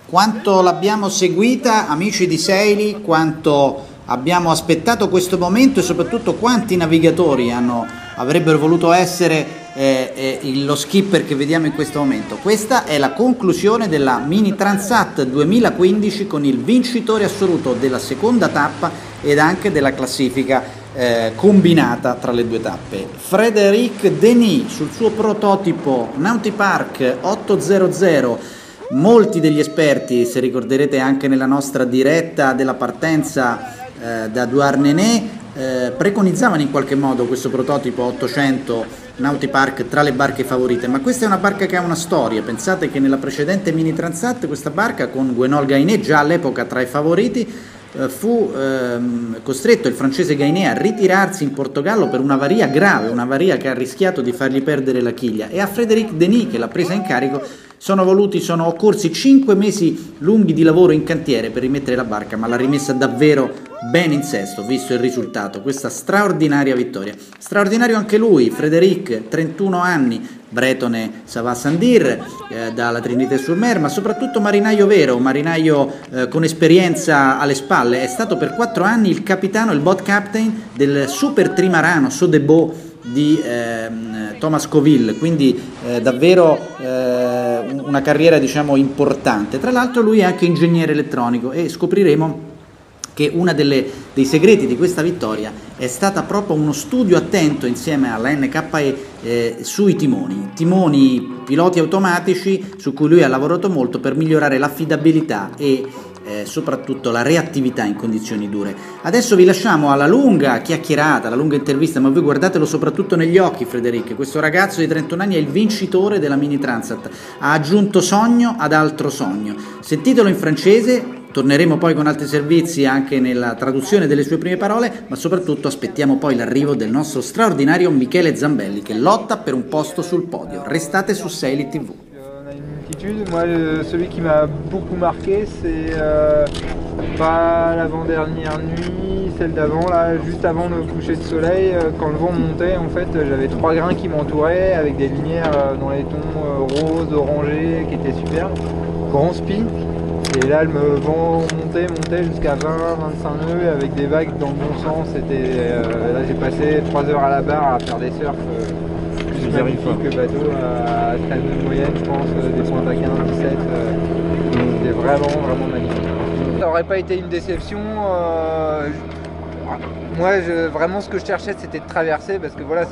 Quanto l'abbiamo seguita, amici di Saili, quanto abbiamo aspettato questo momento e soprattutto quanti navigatori avrebbero voluto essere lo skipper che vediamo in questo momento. Questa è la conclusione della Mini Transat 2015 con il vincitore assoluto della seconda tappa ed anche della classifica combinata tra le due tappe. Frédéric Denis sul suo prototipo Nautipark 800. Molti degli esperti, se ricorderete anche nella nostra diretta della partenza da Douarnenez, preconizzavano in qualche modo questo prototipo 800 Nautipark tra le barche favorite, ma questa è una barca che ha una storia. Pensate che nella precedente Mini Transat questa barca con Guenol Gainé già all'epoca tra i favoriti fu costretto il francese Gainé a ritirarsi in Portogallo per un'avaria grave, un'avaria che ha rischiato di fargli perdere la chiglia, e a Frédéric Denis, che l'ha presa in carico, sono occorsi 5 mesi lunghi di lavoro in cantiere per rimettere la barca, ma l'ha rimessa davvero bene in sesto, visto il risultato, questa straordinaria vittoria. Straordinario anche lui, Frédéric, 31 anni, bretone Savas-Sandir, dalla Trinité-sur-Mer, ma soprattutto marinaio vero, marinaio con esperienza alle spalle. È stato per 4 anni il capitano, il boat captain del super trimarano Sodebo di Thomas Coville, quindi davvero una carriera, diciamo, importante. Tra l'altro lui è anche ingegnere elettronico e scopriremo che uno dei segreti di questa vittoria è stata proprio uno studio attento insieme alla NKE sui timoni piloti automatici, su cui lui ha lavorato molto per migliorare l'affidabilità e soprattutto la reattività in condizioni dure. Adesso vi lasciamo alla lunga chiacchierata, alla lunga intervista, ma voi guardatelo soprattutto negli occhi. Frédéric, questo ragazzo di 31 anni è il vincitore della Mini Transat, ha aggiunto sogno ad altro sogno. Sentitelo in francese. Torneremo poi con altri servizi anche nella traduzione delle sue prime parole, ma soprattutto aspettiamo poi l'arrivo del nostro straordinario Michele Zambelli che lotta per un posto sul podio. Restate su Saili TV. On a une multitude. Moi, celui qui m'a beaucoup marqué, c'est pas l'avant-dernière nuit, celle d'avant, là, juste avant le coucher de soleil, quand le vent montait, en fait, j'avais 3 grains qui m'entouraient avec des lumières dans les tons roses, orangés, qui étaient super. Grand spi. Et là, le vent montait jusqu'à 20-25 nœuds avec des vagues dans le bon sens. Là, j'ai passé 3 heures à la barre à faire des surfs plus magnifiques que bateau à 13 nœuds moyenne, je pense, des pointes à 15, 17. C'était vraiment magnifique. Ça n'aurait pas été une déception. Moi, vraiment, ce que je cherchais, c'était de traverser, parce que voilà, ça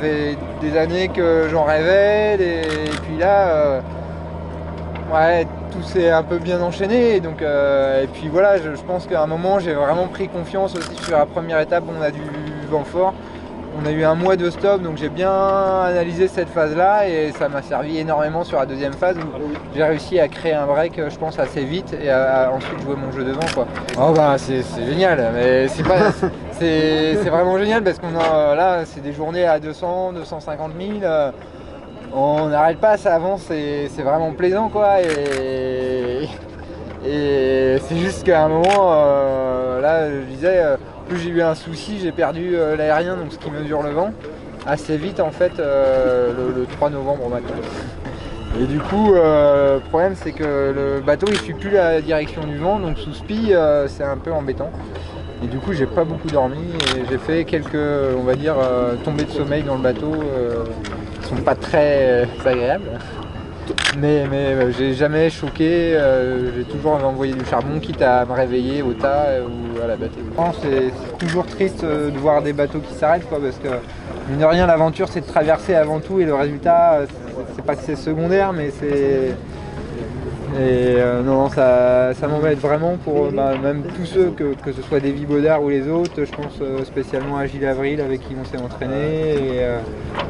fait des années que j'en rêvais. Et puis là, ouais, tout s'est un peu bien enchaîné, donc, et puis voilà, je pense qu'à un moment j'ai vraiment pris confiance aussi sur la première étape. On a du vent fort, on a eu un mois de stop, donc j'ai bien analysé cette phase là et ça m'a servi énormément sur la deuxième phase où j'ai réussi à créer un break, je pense, assez vite et à ensuite jouer mon jeu devant, quoi. Oh bah c'est génial, mais c'est vraiment génial parce qu'on a là, c'est des journées à 200-250 000. On n'arrête pas, ça avance, c'est vraiment plaisant, quoi, et c'est juste qu'à un moment, là, je disais, plus j'ai eu un souci, j'ai perdu l'aérien, donc ce qui mesure le vent, assez vite, en fait, le 3 novembre au matin. Et du coup, le problème, c'est que le bateau, il suit plus la direction du vent, donc sous spi, c'est un peu embêtant. Et du coup, j'ai pas beaucoup dormi et j'ai fait quelques, on va dire, tombées de sommeil dans le bateau qui sont pas très agréables. Mais j'ai jamais choqué, j'ai toujours envoyé du charbon, quitte à me réveiller au tas ou à la batterie. C'est toujours triste de voir des bateaux qui s'arrêtent, quoi, parce que, mine de rien, l'aventure, c'est de traverser avant tout, et le résultat, c'est pas que c'est secondaire, mais c'est... Et non, ça m'embête vraiment pour même tous ceux, que ce soit Davy Baudard ou les autres. Je pense spécialement à Gilles Avril avec qui on s'est entraîné, et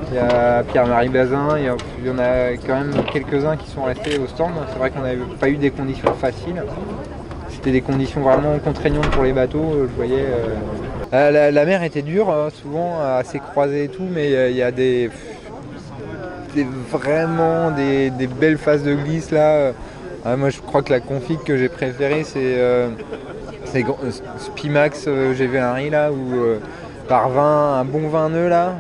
il y a Pierre-Marie Bazin, il y en a quand même quelques-uns qui sont restés au stand. C'est vrai qu'on n'avait pas eu des conditions faciles, c'était des conditions vraiment contraignantes pour les bateaux, je voyais. La mer était dure, souvent assez croisée et tout, mais il y a vraiment des belles phases de glisse là. Moi je crois que la config que j'ai préférée c'est Spimax GV1i là, où par un bon 20 nœuds là,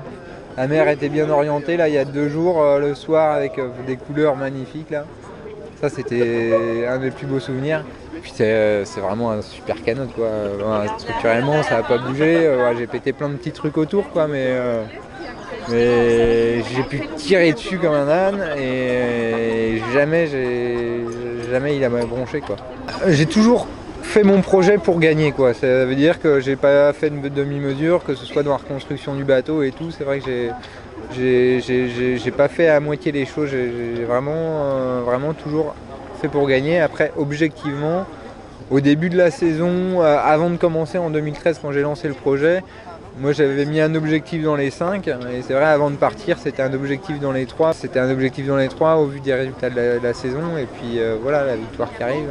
la mer était bien orientée là il y a 2 jours, le soir, avec des couleurs magnifiques là. Ça, c'était un des plus beaux souvenirs. Puis c'est vraiment un super canot, quoi. Structurellement, ça n'a pas bougé. J'ai pété plein de petits trucs autour, quoi, mais j'ai pu tirer dessus comme un âne et jamais il a bronché, quoi. J'ai toujours fait mon projet pour gagner, quoi. Ça veut dire que j'ai pas fait de demi-mesure, que ce soit dans la reconstruction du bateau et tout. C'est vrai que j'ai pas fait à moitié les choses. J'ai vraiment toujours fait pour gagner. Après, objectivement, au début de la saison, avant de commencer en 2013, quand j'ai lancé le projet, moi j'avais mis un objectif dans les 5 et c'est vrai, avant de partir, c'était un objectif dans les 3. C'était un objectif dans les 3 au vu des résultats de la saison et puis voilà, la victoire qui arrive.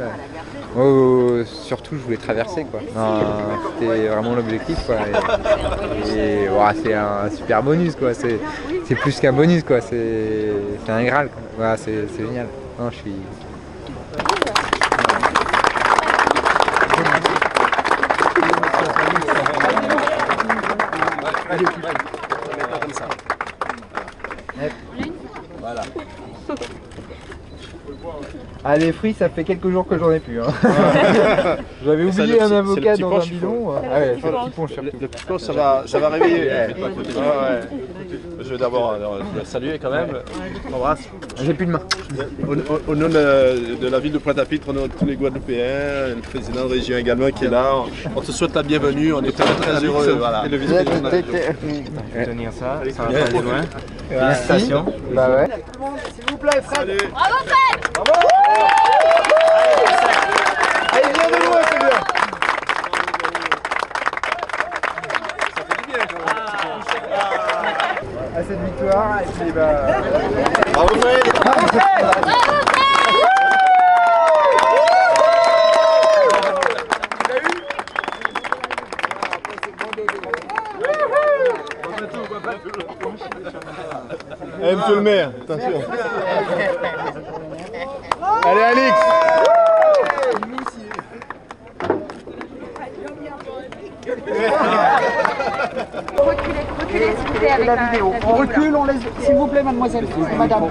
Surtout, je voulais traverser, quoi. C'était vraiment l'objectif, quoi. Et c'est un super bonus, quoi. C'est plus qu'un bonus, quoi. C'est un Graal, quoi. Voilà, c'est génial. Non, je suis... Allez, comme ça. Voilà. Ah, les fruits, ça fait quelques jours que j'en ai plus. Hein. J'avais oublié un avocat dans un bidon. Ah ouais, c'est le petit punch surtout. Le petit punch, ça va réveiller. Je vais d'abord le saluer quand même. On t'embrasse. J'ai plus de main. Au nom de la ville de Pointe-à-Pitre, on a tous les Guadeloupéens, le président de région également qui est là. On te souhaite la bienvenue, on est très heureux. Voilà. Et le vice-président. Tenir ça, ça va pas aller loin. Félicitations. Bah ouais. S'il vous plaît, Fred. Bravo Fred. Bravo. Allez, viens de loin, c'est bien. Ça fait du bien quand même. À cette victoire, et puis bah... Bravo Fred. Bravo Fred. Eh, monsieur le maire, attention. Allez, Alix. Reculez s'il vous plaît avec la vidéo. On recule, on laisse, s'il vous plaît, mademoiselle, madame.